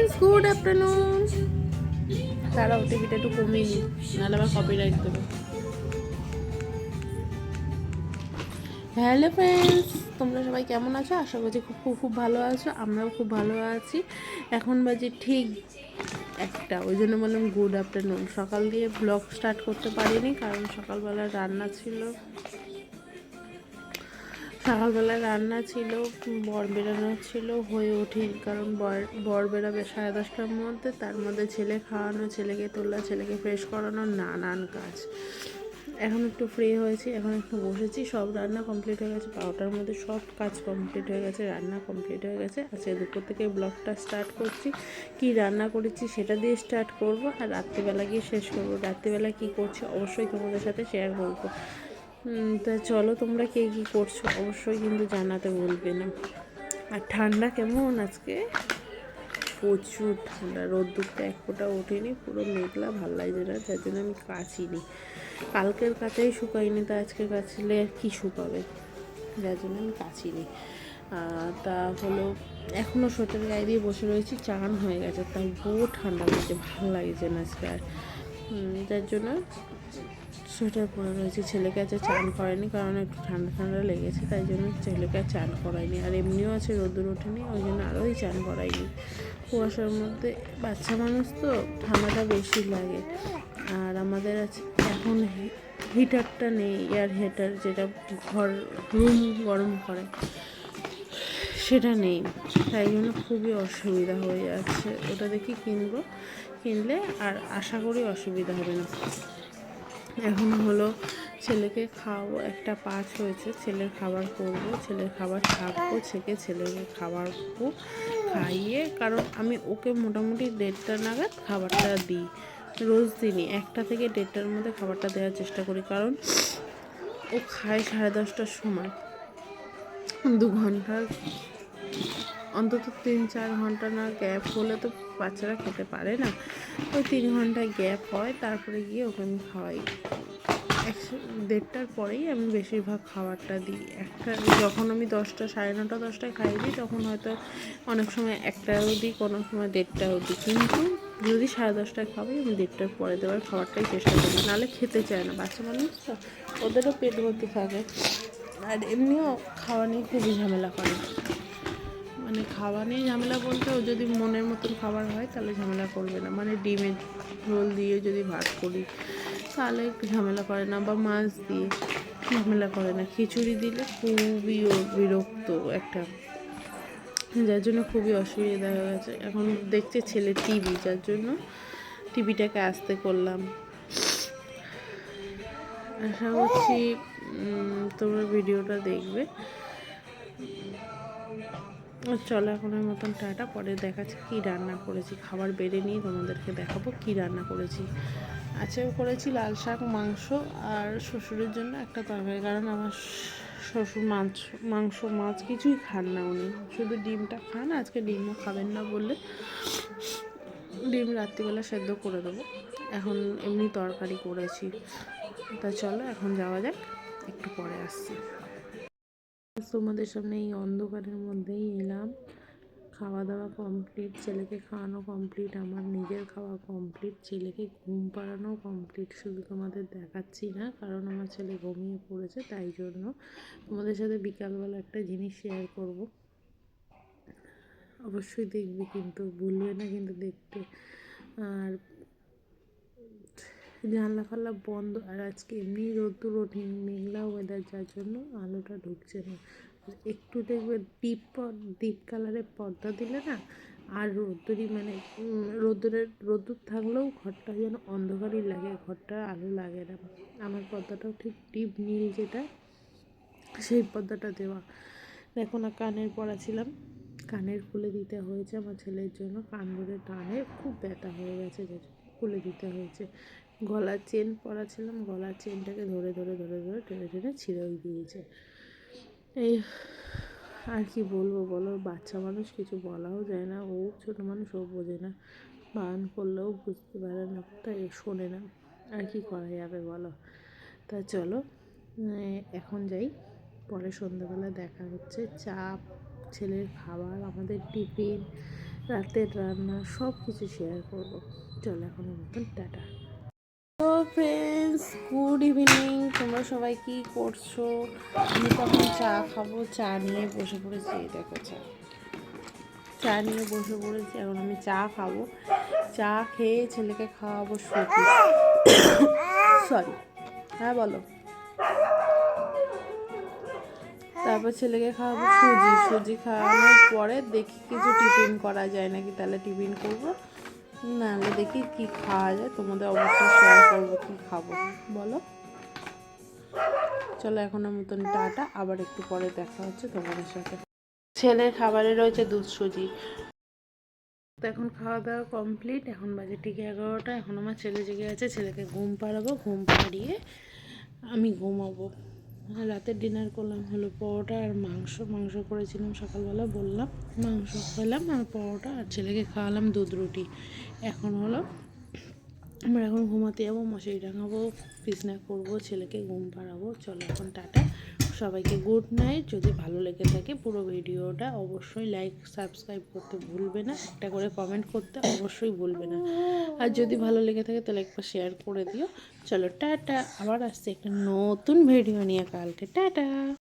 Friends, good afternoon. তারাও টিভিটা একটু কমিয়ে নিই, নাহলে আবার কপিরাইট দেবে। হ্যালো ফ্রেন্ডস, তোমরা সবাই কেমন আছো? আশা করছি খুব খুব খুব ভালো আছো। আমরাও খুব ভালো আছি। এখন বাজে ঠিক একটা, ওই জন্য বললাম গুড আফটারনুন। সকাল দিয়ে ব্লগ স্টার্ট করতে পারিনি, কারণ সকালবেলা রান্না ছিল, বর বেরানো ছিল, হয়ে ওঠেনি। কারণ বর বেরাবে 10:30টার মধ্যে, তার মধ্যে ছেলে খাওয়ানো, ছেলেকে তোলা, ছেলেকে ফ্রেশ করানো, নানান কাজ। এখন একটু ফ্রি হয়েছি, এখন একটু বসেছি। সব রান্না কমপ্লিট হয়ে গেছে, 12টার মধ্যে সব কাজ কমপ্লিট হয়ে গেছে, রান্না কমপ্লিট হয়ে গেছে। আজকে দুপুর থেকে ব্লগটা স্টার্ট করছি। কি রান্না করেছি সেটা দিয়ে স্টার্ট করব, আর রাত্রিবেলা গিয়ে শেষ করব। রাত্রিবেলা কী করছি অবশ্যই তোমাদের সাথে শেয়ার করবো। তা চলো, তোমরা কে কী করছো অবশ্যই কিন্তু জানাতে ভুলবে না। আর ঠান্ডা কেমন আজকে? প্রচুর ঠান্ডা। রোদ্দুরটা এক ফোঁটা ওঠেনি, পুরো মেঘলা, ভাল লাগছে না, যার জন্য আমি কাচিনি। কালকের কাচাই শুকাইনি, তা আজকে কাচলে আর কী শুকাবে, যার জন্য আমি কাচিনি। তা হলো, এখনও সোয়েটার গায়ে দিয়ে বসে রয়েছি। চান হয়ে গেছে, তাই বহু ঠান্ডা লাগছে, ভালো লাগছে না আজকে আর। যার জন্য সোয়েটার পরে রয়েছে। ছেলেকে আছে চান করায়নি, কারণ একটু ঠান্ডা ঠান্ডা লেগেছে, তাই জন্য ছেলেকে আর চান করায়নি। আর এমনিও আছে রোদ্দুর ওঠেনি, ওই জন্য আরোই চান করায়নি। কুয়াশার মধ্যে বাচ্চা মানুষ তো ঠান্ডাটা বেশি লাগে। আর আমাদের আছে এখন হিটারটা নেই, এয়ার হিটার, যেটা ঘর রুম গরম করে, সেটা নেই। তাই জন্য খুবই অসুবিধা হয়ে যাচ্ছে। ওটা দেখি কিনলে আর আশা করি অসুবিধা হবে না। এখন হলো ছেলেকে খাওয়াবো, 1:05 হয়েছে। ছেলের খাবার করবো, ছেলের খাবার ছাকবো, ছেঁকে ছেলেকে খাবার খাইয়ে, কারণ আমি ওকে মোটামুটি 1:30টা নাগাদ খাবারটা দিই, রোজ দিনই 1টা থেকে 1:30টার মধ্যে খাবারটা দেওয়ার চেষ্টা করি। কারণ ও খায় 10:30টার সময়। 2 ঘন্টার অন্তত 3-4 ঘন্টা না গ্যাপ হলে তো বাচ্চারা খেতে পারে না। ওই 3 ঘন্টা গ্যাপ হয়, তারপরে গিয়ে ওকে আমি খাওয়াই। 1:30টার পরেই আমি বেশিরভাগ খাবারটা দিই। যখন আমি 10টা, 9:30, 10টায় খাইয়ে দিই, তখন হয়তো অনেক সময় 1টাও দিই, কোনো সময় 1:30টাও দিই। কিন্তু যদি 10:30টায় খাওয়াই, আমি 1:30টার পরে দেওয়ার খাবারটাই চেষ্টা করি, নাহলে খেতে চায় না। বাচ্চা মানুষ তো, ওদেরও পেট ভর্তি থাকে। আর এমনিও খাওয়া নিয়ে খুবই ঝামেলা করে। মানে খাওয়া নিয়ে ঝামেলা বলতে, ও যদি মনের মতন খাবার হয় তাহলে ঝামেলা করবে না। মানে ডিমের ঝোল দিয়ে যদি ভাত করি তাহলে একটু ঝামেলা করে না, বা মাছ দিয়ে ঝামেলা করে না। খিচুড়ি দিলে খুবই বিরক্ত একটা, যার জন্য খুবই অসুবিধা হয়ে গেছে। এখন দেখছে ছেলে টিভি, যার জন্য টিভিটাকে আস্তে করলাম। আশা করছি তোমরা ভিডিওটা দেখবে। চলো, এখনের মতন টাটা, পরে দেখাচ্ছি কী রান্না করেছি। খাবার বেড়ে নিয়ে তোমাদেরকে দেখাবো কী রান্না করেছি। আজকেও করেছি লাল শাক, মাংস, আর শ্বশুরের জন্য একটা তরকারি। কারণ আমার শ্বশুর মাংস মাছ কিছুই খান না, উনি শুধু ডিমটা খান। আজকে ডিমও খাবেন না বললে ডিম রাত্রিবেলা সেদ্ধ করে দেবো। এখন এমনি তরকারি করেছি। তা চলো, এখন যাওয়া যাক, একটু পরে আসছি। তোমাদের সামনে এই অন্ধকারের মধ্যেই এলাম। খাওয়া দাওয়া কমপ্লিট, ছেলেকে খাওয়ানো কমপ্লিট, আমার নিজের খাওয়া কমপ্লিট, ছেলেকে ঘুম পাড়ানো কমপ্লিট। শুধু তোমাদের দেখাচ্ছি না, কারণ আমার ছেলে ঘুমিয়ে পড়েছে, তাই জন্য তোমাদের সাথে বিকালবেলা একটা জিনিস শেয়ার করব। অবশ্যই দেখবে, কিন্তু ভুলবে না কিন্তু দেখতে। আর জানলা ফাল্লা বন্ধ, আর আজকে এমনি রোদ্দুর ওঠেনি, মেঘলা ওয়েদার, যার জন্য আলোটা ঢুকছে না। একটু দেখবে ডিপ কালারের পর্দা দিলে না, আর রোদ্দুরই মানে রোদ্দুর থাকলেও ঘরটা যেন অন্ধকারই লাগে, ঘরটা আলো লাগে না। আমার পর্দাটাও ঠিক ডিপ নীল যেটা, সেই পর্দাটা দেওয়া। দেখো না, কানের পড়াছিলাম, কানের খুলে দিতে হয়েছে আমার ছেলের জন্য। কান ধরে টানে, খুব ব্যথা হয়ে গেছে, যে খুলে দিতে হয়েছে। গলার চেন পরাছিলাম, গলার চেনটাকে ধরে টেনে টেনে ছিঁড়েও দিয়েছে। এই আর কি বলবো বলো, বাচ্চা মানুষ, কিছু বলাও যায় না। ও ছোটো মানুষ, ও বোঝে না, বারণ করলেও বুঝতে পারে না, তাই শোনে না। আর কি করা যাবে বলো। তা চলো এখন যাই, পরে সন্ধ্যাবেলা দেখা হচ্ছে। চা, ছেলের খাবার, আমাদের টিফিন, রাতের রান্না সব কিছু শেয়ার করবো। চলো এখনের মতন টাটা। তো ফ্রেন্ডস, গুড ইভিনিং। তোমরা সবাই কি করছো? আমি তখন চা খাবো, চা নিয়ে বসে পড়েছি। এই দেখো চা নিয়ে বসে পড়েছি। এখন আমি চা খাবো, চা খেয়ে ছেলেকে খাওয়াবো সুজি। সরি, হ্যাঁ বলো। তারপর ছেলেকে খাওয়াবো সুজি। সুজি খাওয়ানোর পরে দেখি কিছু টিফিন করা যায় নাকি, তাহলে টিফিন করবো, নাহলে দেখি কি খাওয়া যায়। তোমাদের অবশ্যই শেয়ার করবো কি খাবো, বলো। চলো এখনের মতন টাটা, আবার একটু পরে দেখা হচ্ছে তোমাদের সাথে। ছেলের খাবারে রয়েছে দুধ সুজি। তো এখন খাওয়া দাওয়া কমপ্লিট, এখন বাজে ঠিক 11টা। এখন আমার ছেলে জেগে আছে, ছেলেকে ঘুম পাড়াবো, ঘুম পাড়িয়ে আমি ঘুমাবো। রাতের ডিনার করলাম হলো পরোটা আর মাংস করেছিলাম সকালবেলা, বললাম। মাংস খেলাম আর পরোটা, আর ছেলেকে খাওয়ালাম দুধ রুটি। এখন হলো আমরা এখন ঘুমাতে যাবো, মশারি টাঙাবো, বিছনা করবো, ছেলেকে ঘুম পাড়াবো। চলো এখন টাটা, সবাইকে গুড নাইট। যদি ভালো লেগে থাকে পুরো ভিডিওটা অবশ্যই লাইক সাবস্ক্রাইব করতে ভুলবে না, একটা করে কমেন্ট করতে অবশ্যই ভুলবে না। আর যদি ভালো লেগে থাকে তাহলে একবার শেয়ার করে দিও। চলো টাটা, আবার আসছে একটা নতুন ভিডিও নিয়ে কালকে। টাটা।